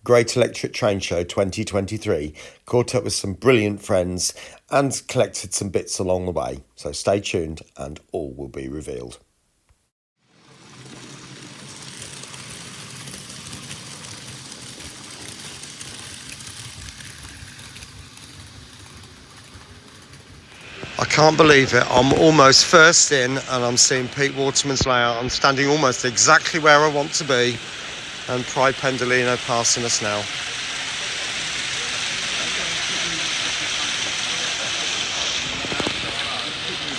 Great Electric Train Show 2023, caught up with some brilliant friends and collected some bits along the way. So stay tuned and all will be revealed. I can't believe it. I'm almost first in and I'm seeing Pete Waterman's layout. I'm standing almost exactly where I want to be, and Pride Pendolino passing us now.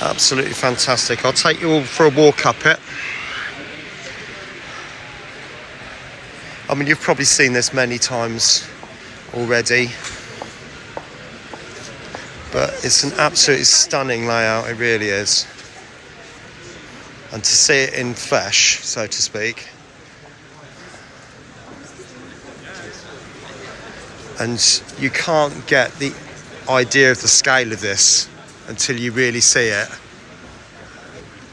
Absolutely fantastic. I'll take you all for a walk up it. I mean, you've probably seen this many times already, but it's an absolutely stunning layout, it really is. And to see it in flesh, so to speak. And you can't get the idea of the scale of this until you really see it.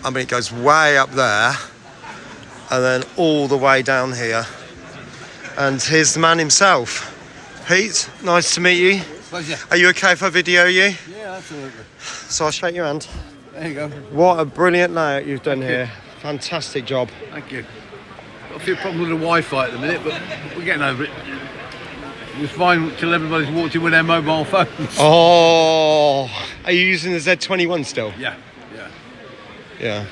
I mean, it goes way up there and then all the way down here. And here's the man himself. Pete, nice to meet you. Pleasure. Are you okay if I video you? Yeah, absolutely. So I'll shake your hand. There you go. What a brilliant layout you've done here. Fantastic job. Thank you. Got a few problems with the Wi-Fi at the minute, but we're getting over it. It was fine till everybody's walked in with their mobile phones. Oh, are you using the Z21 still? Yeah. Yeah.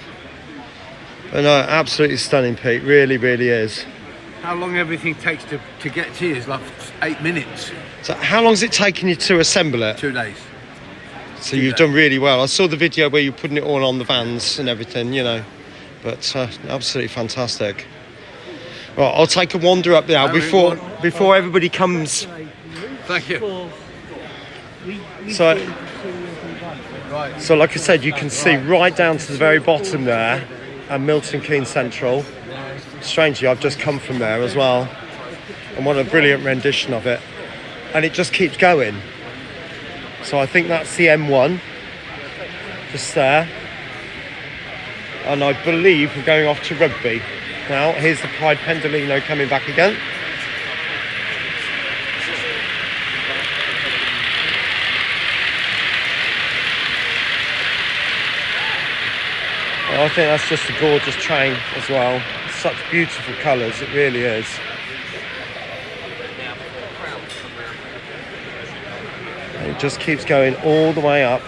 But no, absolutely stunning, Pete. Really, really is. How long everything takes to get here is like 8 minutes. So how long has it taken you to assemble it? 2 days. So you've done really well. I saw the video where you're putting it all on the vans and everything, you know. But absolutely fantastic. Well, I'll take a wander up now before everybody comes. Thank you. So like I said, you can see right down to the very bottom there, and Milton Keynes Central. Strangely, I've just come from there as well. And what a brilliant rendition of it. And it just keeps going. So I think that's the M1, just there. And I believe we're going off to Rugby. Now, here's the Pride Pendolino coming back again. I think that's just a gorgeous train as well. Such beautiful colours, it really is. And it just keeps going all the way up.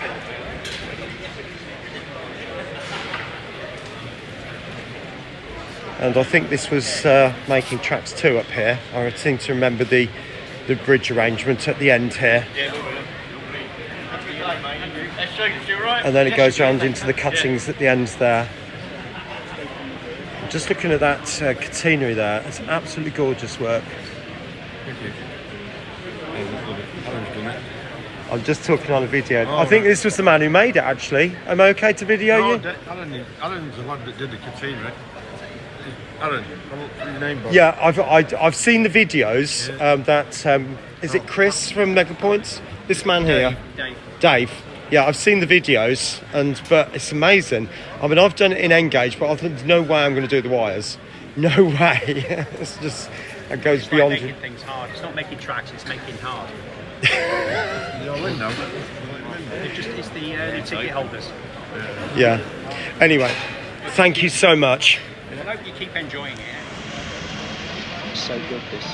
And I think this was making tracks 2 up here. I seem to remember the bridge arrangement at the end here. And then it goes round into the cuttings at the end there. Just looking at that catenary there, it's absolutely gorgeous work. I'm just talking on a video. I think this was the man who made it, actually. Am I okay to video you? Alan's the one that did the catenary. Alan, what's your name, Bob? Yeah, I've seen the videos. Is it Chris from Megapoints? This man here, Dave. Yeah, I've seen the videos, but it's amazing. I mean, I've done it in Engage, but there's no way I'm going to do the wires. No way. It's just, it goes beyond. It's like making things hard. It's not making tracks, it's making hard. It's the ticket holders. Yeah. Anyway, thank you so much. I hope you keep enjoying it. It's so good, this.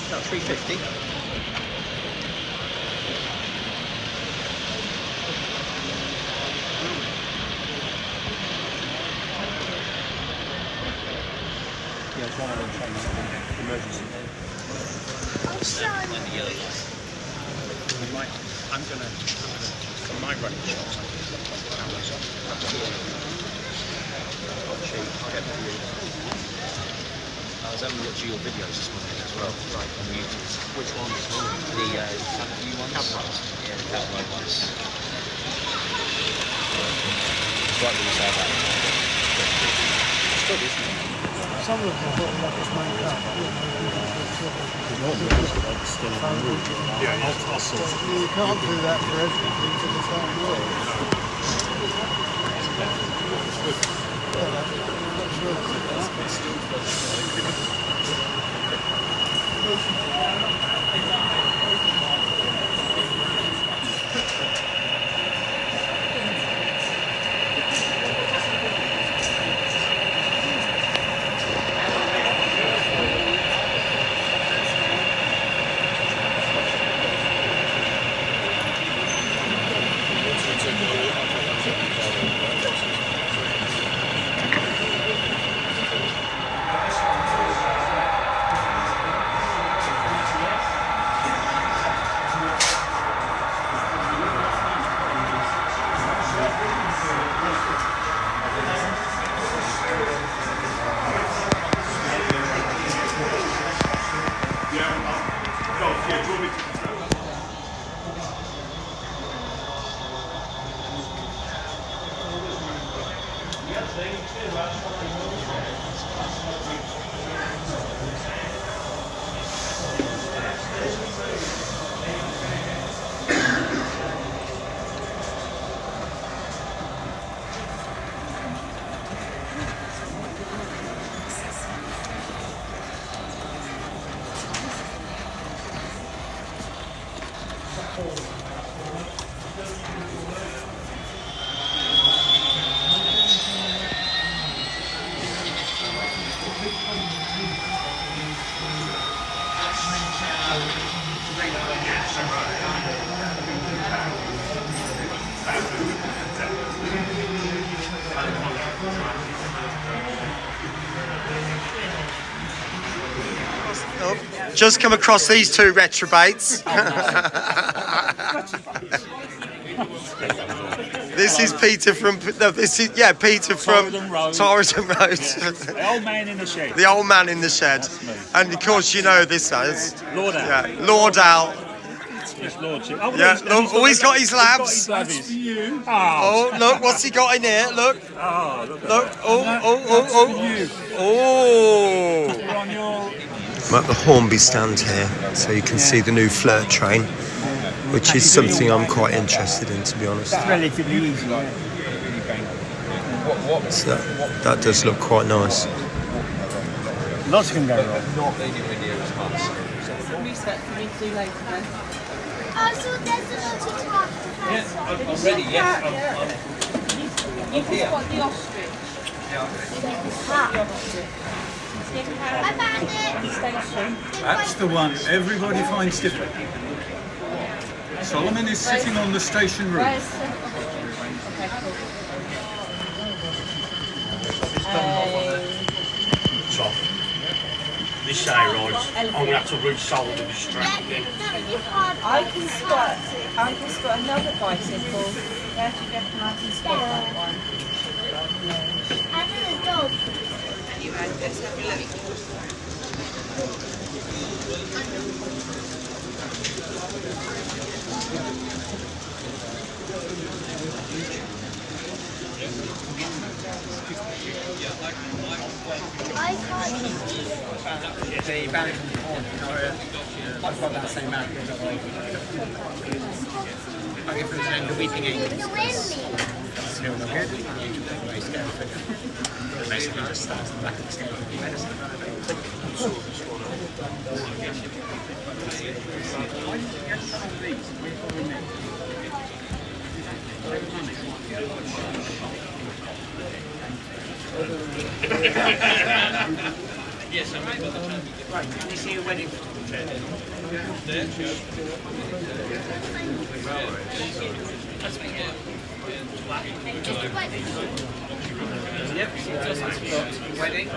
About 350. Yeah, it's one of them trains, emergency. I'm gonna for my running shots. I was having a look at your videos this morning as well, right, on YouTube. Which ones? The view ones? Cabrite. Yeah, the Cabrite ones. It's like we say that. It's good, isn't it? Some of them are like it's made up. You can't do that for everything to the same way. I'm not sure. Oh, just come across these two retrobates. This is Peter from. No, this is Peter from Torrington Road. The old man in the shed. The old man in the shed. And of course, you know this as Lord Al. Yeah, Lord Al. His lordship. Oh, Yeah, look, he's got his labs. That's for you. Oh, look, what's he got in here? Look. Oh, look. Look. Oh. You're on your. I'm at the Hornby stand here, so you can see the new flirt train, which is something I'm quite interested in, to be honest. Relatively easy. So that does look quite nice. Lots can go wrong. Oh, so there's a lot of talk. I'm ready, yes. You've just got the ostrich. I found it. Station. That's the one everybody finds different. Solomon is sitting on the station roof. Where's the... Okay, cool. This say right, I'm going to have to resolve the strength again. I can spot another bicycle. Where do you reckon I can spot that one? I know the dog. Anyway, let's have a look. I can't see it. The barrier from the corner. I've got that same map. I guess it's an weeping angel. The wind. Still not good. Basically just starts in the back of the scale. Yes, I made that. Right, can you see a wedding photograph? Yep, just spot. Wedding.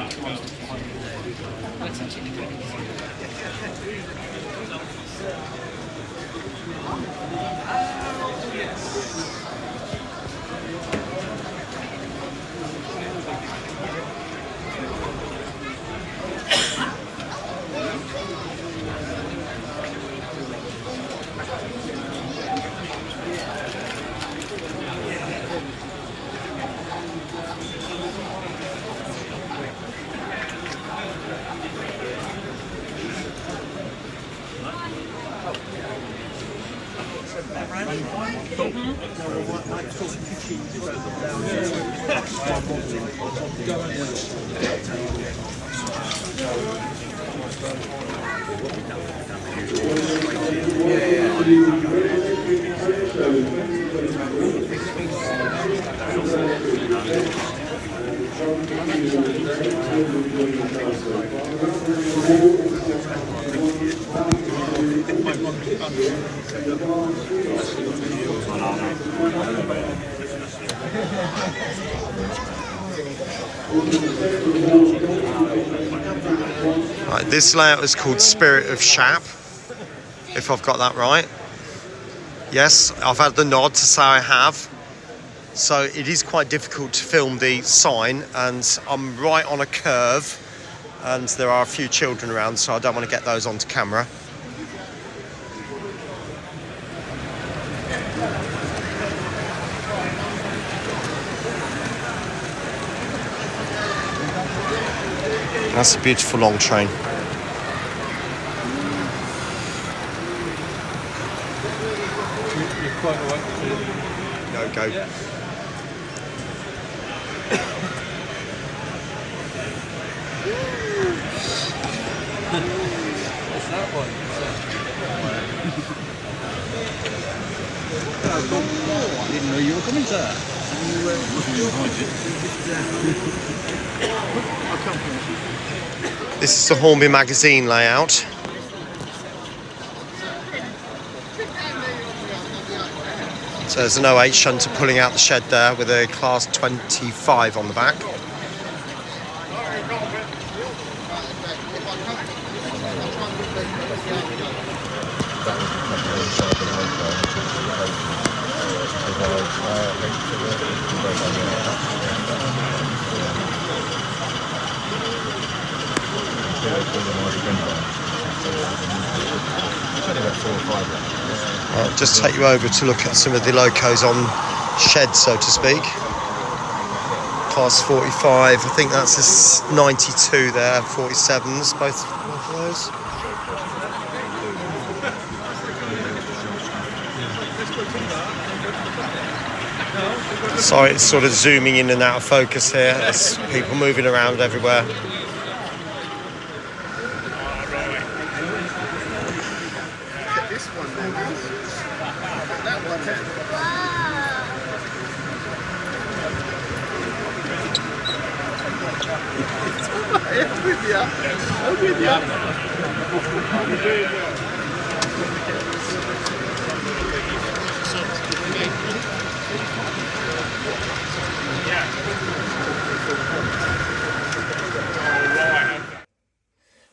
Right, this layout is called Spirit of Shap, if I've got that right. Yes, I've had the nod to say I have. So it is quite difficult to film the sign, and I'm right on a curve, and there are a few children around, so I don't want to get those onto camera. That's a beautiful long train. You're quite alright. No go. Yeah. What's that one? I didn't know you were coming, sir. You wasn't invited. I come from This is the Hornby magazine layout. So there's an 08 shunter pulling out the shed there with a class 25 on the back. I'll just take you over to look at some of the locos on shed, so to speak. Class 45, I think that's a 92 there, 47s, both of those. Sorry, it's sort of zooming in and out of focus here. There's people moving around everywhere.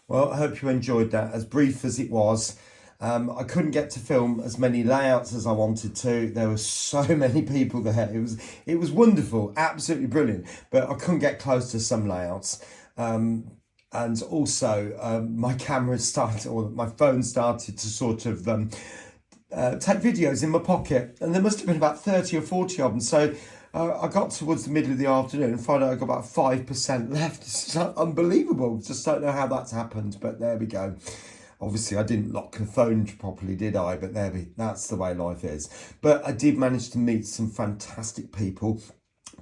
Well, I hope you enjoyed that, as brief as it was. I couldn't get to film as many layouts as I wanted to. There were so many people there. It was wonderful, absolutely brilliant. But I couldn't get close to some layouts. And also, my camera started, or my phone started to sort of take videos in my pocket. And there must have been about 30 or 40 of them. So I got towards the middle of the afternoon and found out I got about 5% left. It's unbelievable. Just don't know how that's happened, but there we go. Obviously, I didn't lock the phone properly, did I? But that's the way life is. But I did manage to meet some fantastic people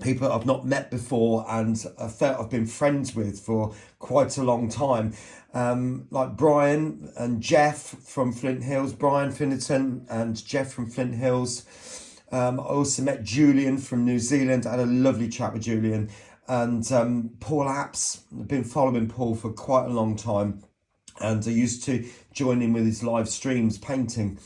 I've not met before, and I felt I've been friends with for quite a long time. Like Brian and Jeff from Flint Hills, Brian Finnerton and Jeff from Flint Hills. I also met Julian from New Zealand. I had a lovely chat with Julian. And Paul Apps. I've been following Paul for quite a long time. And I used to join in with his live streams painting.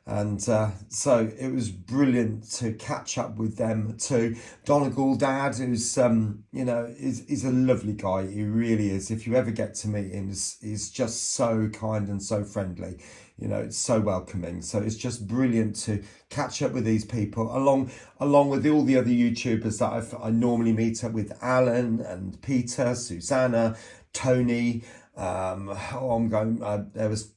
And so it was brilliant to catch up with them too. Donegal Dad, who's, is a lovely guy. He really is. If you ever get to meet him, he's just so kind and so friendly. It's so welcoming. So it's just brilliant to catch up with these people, along with all the other YouTubers that I normally meet up with. Alan and Peter, Susanna, Tony. There was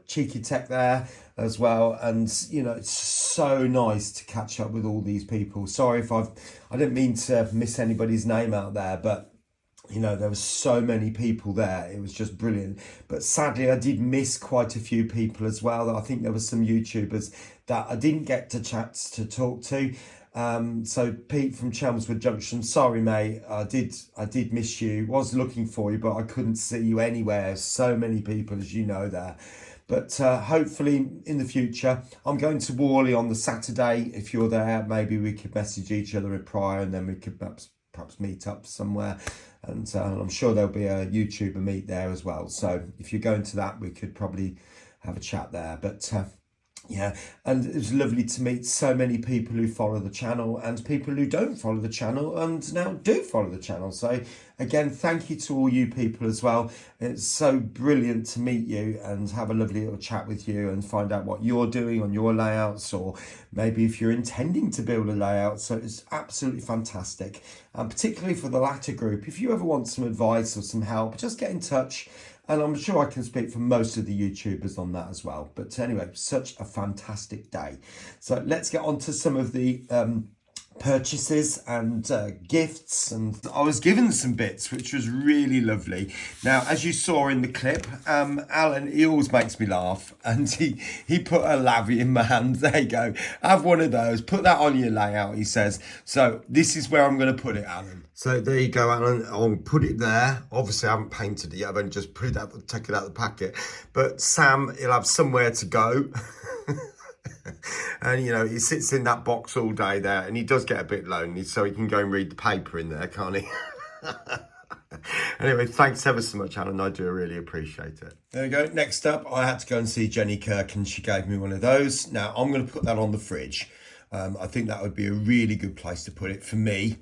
Cheeky Tech there as well, and it's so nice to catch up with all these people. Sorry if I didn't mean to miss anybody's name out there, but there was so many people there. It was just brilliant. But sadly, I did miss quite a few people as well. I think there were some YouTubers that I didn't get the chance to talk to. So Pete from Chelmsford Junction, sorry mate, I did miss you. Was looking for you, but I couldn't see you anywhere. So many people, as you know, there. But hopefully in the future, I'm going to Worley on the Saturday. If you're there, maybe we could message each other prior, and then we could perhaps meet up somewhere. And I'm sure there'll be a YouTuber meet there as well. So if you're going to that, we could probably have a chat there. But yeah, and it was lovely to meet so many people who follow the channel and people who don't follow the channel and now do follow the channel. So again, thank you to all you people as well. It's so brilliant to meet you and have a lovely little chat with you and find out what you're doing on your layouts, or maybe if you're intending to build a layout. So it's absolutely fantastic. And particularly for the latter group, if you ever want some advice or some help, just get in touch. And I'm sure I can speak for most of the YouTubers on that as well. But anyway, such a fantastic day. So let's get on to some of the purchases and gifts. And I was given some bits, which was really lovely. Now, as you saw in the clip, Alan, he always makes me laugh. And he put a lavvy in my hand. There you go. Have one of those. Put that on your layout, he says. So this is where I'm going to put it, Alan. So there you go, Alan. I'll put it there. Obviously, I haven't painted it yet. I've only just put it out, take it out of the packet. But Sam, he'll have somewhere to go. And, he sits in that box all day there. And he does get a bit lonely, so he can go and read the paper in there, can't he? Anyway, thanks ever so much, Alan. I do really appreciate it. There we go. Next up, I had to go and see Jenny Kirk, and she gave me one of those. Now, I'm going to put that on the fridge. I think that would be a really good place to put it for me.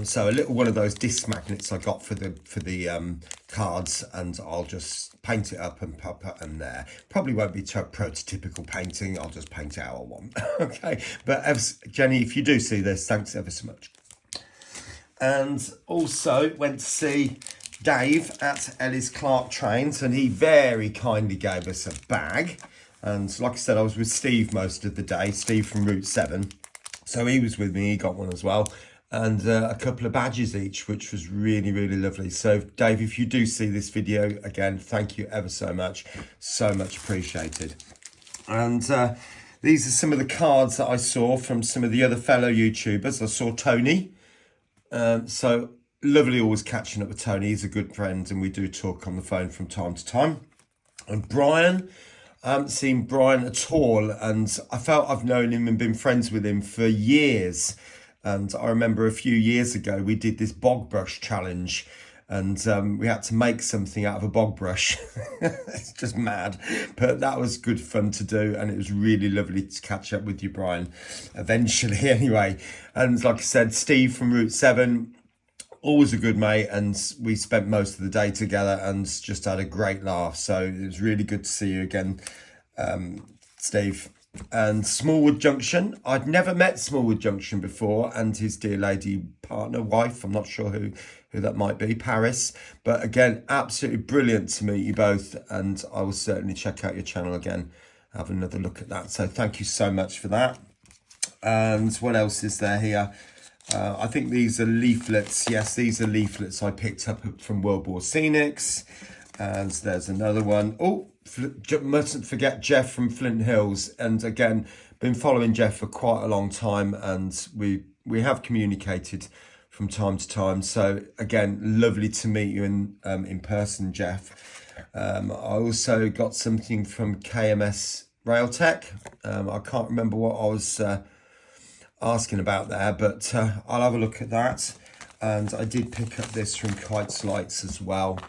So a little one of those disc magnets I got for the cards, and I'll just paint it up and pop it in there. Probably won't be prototypical painting. I'll just paint it how I want. Okay, but Jenny, if you do see this, thanks ever so much. And also went to see Dave at Ellis Clark Trains, and he very kindly gave us a bag. And like I said, I was with Steve most of the day, Steve from Route 7. So he was with me, he got one as well. And a couple of badges each, which was really, really lovely. So Dave, if you do see this video, again, thank you ever so much appreciated. And these are some of the cards that I saw from some of the other fellow YouTubers. I saw Tony, so lovely always catching up with Tony. He's a good friend, and we do talk on the phone from time to time. And Brian, I haven't seen Brian at all, and I felt I've known him and been friends with him for years. And I remember a few years ago, we did this bog brush challenge, and we had to make something out of a bog brush. It's just mad, but that was good fun to do, and it was really lovely to catch up with you, Brian, eventually anyway. And like I said, Steve from Route 7, always a good mate, and we spent most of the day together and just had a great laugh. So it was really good to see you again, Steve. And Smallwood Junction, I'd never met Smallwood Junction before, and his dear lady partner, wife, I'm not sure who that might be, Paris. But again, absolutely brilliant to meet you both, and I will certainly check out your channel again, have another look at that. So thank you so much for that. And what else is there here? I think these are leaflets. Yes, these are leaflets I picked up from World War Scenics. And there's another one. Oh, mustn't forget Jeff from Flint Hills. And again, been following Jeff for quite a long time, and we have communicated from time to time. So again, lovely to meet you in person, Jeff. I also got something from KMS Railtech. I can't remember what I was asking about there, but I'll have a look at that. And I did pick up this from Kites Lights as well.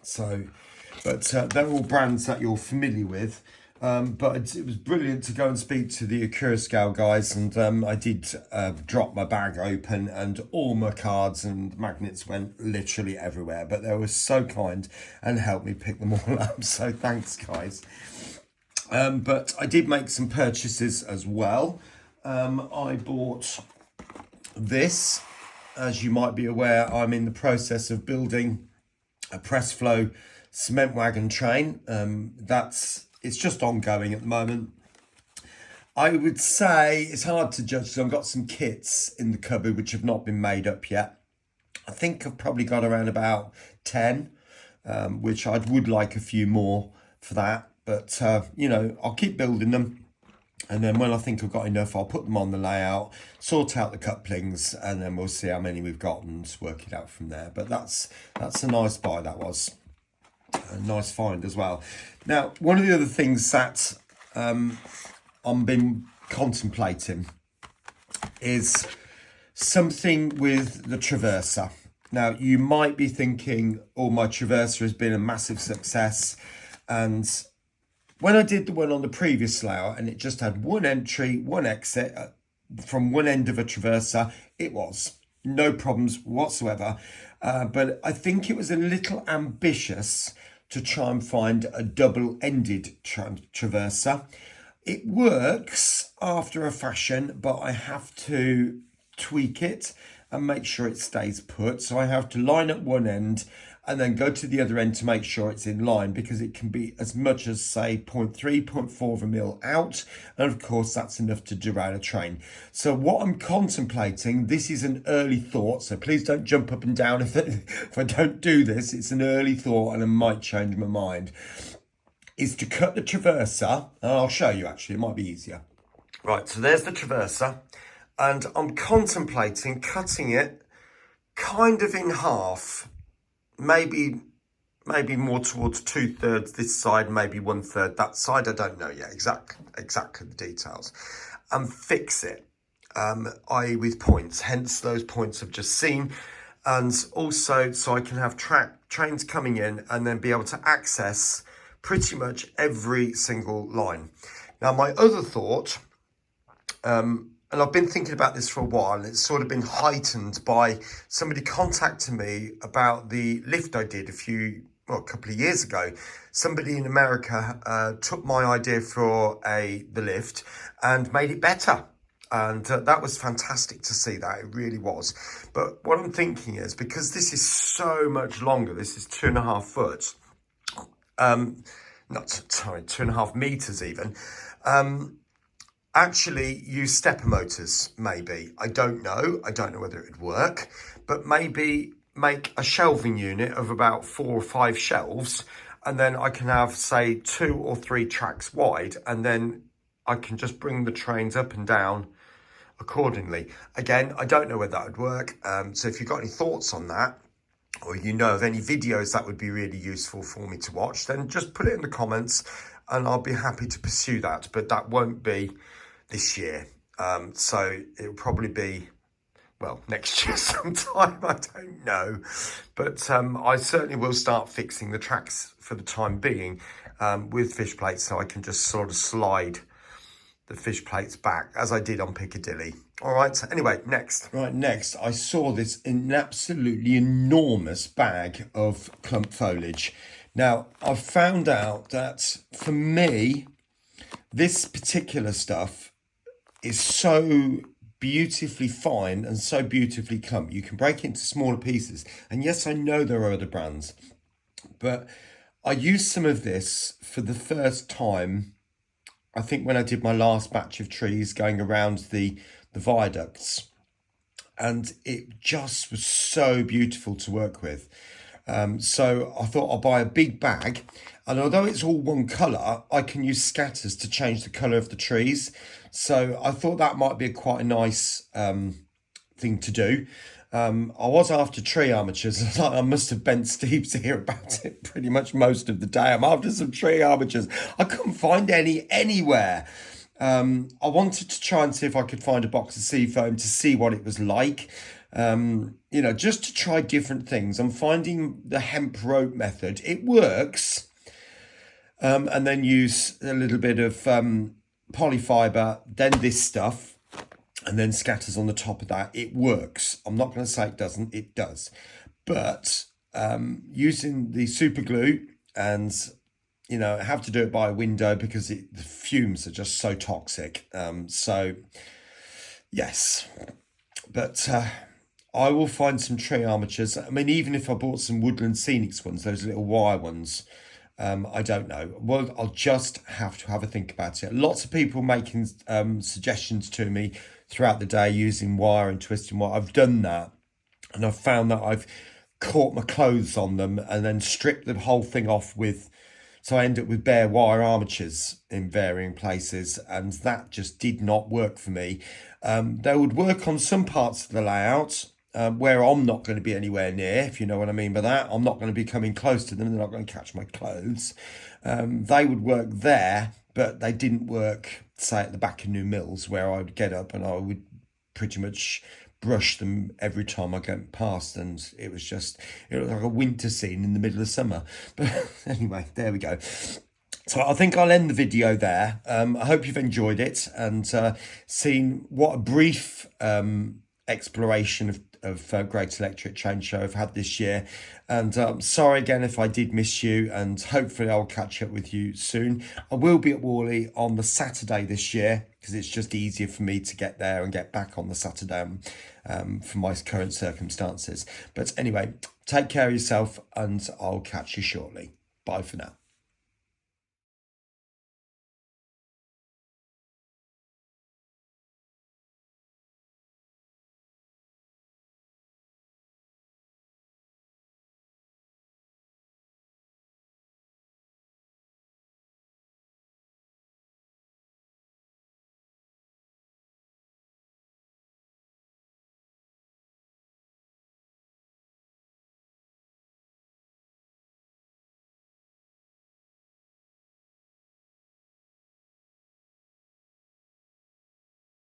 So, but they're all brands that you're familiar with. But it was brilliant to go and speak to the Acura Scale guys, and I did drop my bag open, and all my cards and magnets went literally everywhere. But they were so kind and helped me pick them all up. So thanks, guys. But I did make some purchases as well. I bought this. As you might be aware, I'm in the process of building a press flow cement wagon train. It's just ongoing at the moment. I would say it's hard to judge, so I've got some kits in the cupboard which have not been made up yet. I think I've probably got around about 10, which I would like a few more for that. But, I'll keep building them. And then when I think I've got enough, I'll put them on the layout, sort out the couplings, and then we'll see how many we've got and work it out from there. But that's a nice buy, that was. A nice find as well. Now, one of the other things that I've been contemplating is something with the Traverser. Now, you might be thinking, oh, my Traverser has been a massive success, and when I did the one on the previous layout and it just had one entry, one exit from one end of a Traverser, it was no problems whatsoever. But I think it was a little ambitious to try and find a double-ended Traverser. It works after a fashion, but I have to tweak it and make sure it stays put. So I have to line up one end and then go to the other end to make sure it's in line, because it can be as much as, say, 0.3, 0.4 of a mil out. And of course, that's enough to derail a train. So what I'm contemplating, this is an early thought, so please don't jump up and down if I don't do this. It's an early thought and I might change my mind, is to cut the Traverser. And I'll show you, actually, it might be easier. Right, so there's the Traverser. And I'm contemplating cutting it kind of in half. Maybe more towards 2/3 this side, maybe 1/3 that side. I don't know yet exactly the details. And fix it, i.e. with points. Hence those points I've just seen. and also so I can have trains coming in and then be able to access pretty much every single line. Now, my other thought, and I've been thinking about this for a while, and it's sort of been heightened by somebody contacting me about the lift I did a couple of years ago. Somebody in America took my idea for the lift and made it better. And that was fantastic to see that. It really was. But what I'm thinking is, because this is so much longer, this is 2.5 foot, 2.5 meters even, actually use stepper motors, maybe. I don't know whether it would work, but maybe make a shelving unit of about 4 or 5 shelves, and then I can have, say, 2 or 3 tracks wide, and then I can just bring the trains up and down accordingly. Again, I don't know whether that would work. So if you've got any thoughts on that, or you know of any videos that would be really useful for me to watch, then just put it in the comments and I'll be happy to pursue that. But that won't be this year. So it'll probably be, well, next year sometime, I don't know. But I certainly will start fixing the tracks for the time being with fish plates, so I can just sort of slide the fish plates back as I did on Piccadilly. All right, so anyway, next. Right, next, I saw this in an absolutely enormous bag of clump foliage. Now, I've found out that for me, this particular stuff is so beautifully fine and so beautifully clumped. You can break it into smaller pieces. And yes, I know there are other brands, but I used some of this for the first time, I think, when I did my last batch of trees going around the viaducts, and it just was so beautiful to work with. So I thought I'll buy a big bag, and although it's all one colour, I can use scatters to change the colour of the trees. So I thought that might be quite a nice thing to do. I was after tree armatures. I must have bent Steve's ear about it pretty much most of the day. I'm after some tree armatures. I couldn't find any anywhere. I wanted to try and see if I could find a box of seafoam to see what it was like. You know, just to try different things. I'm finding the hemp rope method. It works. And then use a little bit of polyfiber, then this stuff, and then scatters on the top of that. It works. I'm not going to say it doesn't. It does. But using the super glue, and you know, I have to do it by a window because the fumes are just so toxic. So yes, but I will find some tree armatures. I mean, even if I bought some Woodland Scenics ones, those little wire ones, I don't know. Well, I'll just have to have a think about it. Lots of people making suggestions to me throughout the day using wire and twisting wire. I've done that, and I've found that I've caught my clothes on them and then stripped the whole thing off with, so I end up with bare wire armatures in varying places, and that just did not work for me. They would work on some parts of the layout where I'm not going to be anywhere near, if you know what I mean by that. I'm not going to be coming close to them. They're not going to catch my clothes. They would work there, but they didn't work, say, at the back of New Mills, where I would get up and I would pretty much brush them every time I went past, and it was like a winter scene in the middle of summer. But anyway, there we go. So I think I'll end the video there. I hope you've enjoyed it and seen what a brief exploration of Great Electric Train Show I've had this year. And sorry again if I did miss you, and hopefully I'll catch up with you soon. I will be at Worley on the Saturday this year because it's just easier for me to get there and get back on the Saturday for my current circumstances. But anyway, take care of yourself and I'll catch you shortly. Bye for now.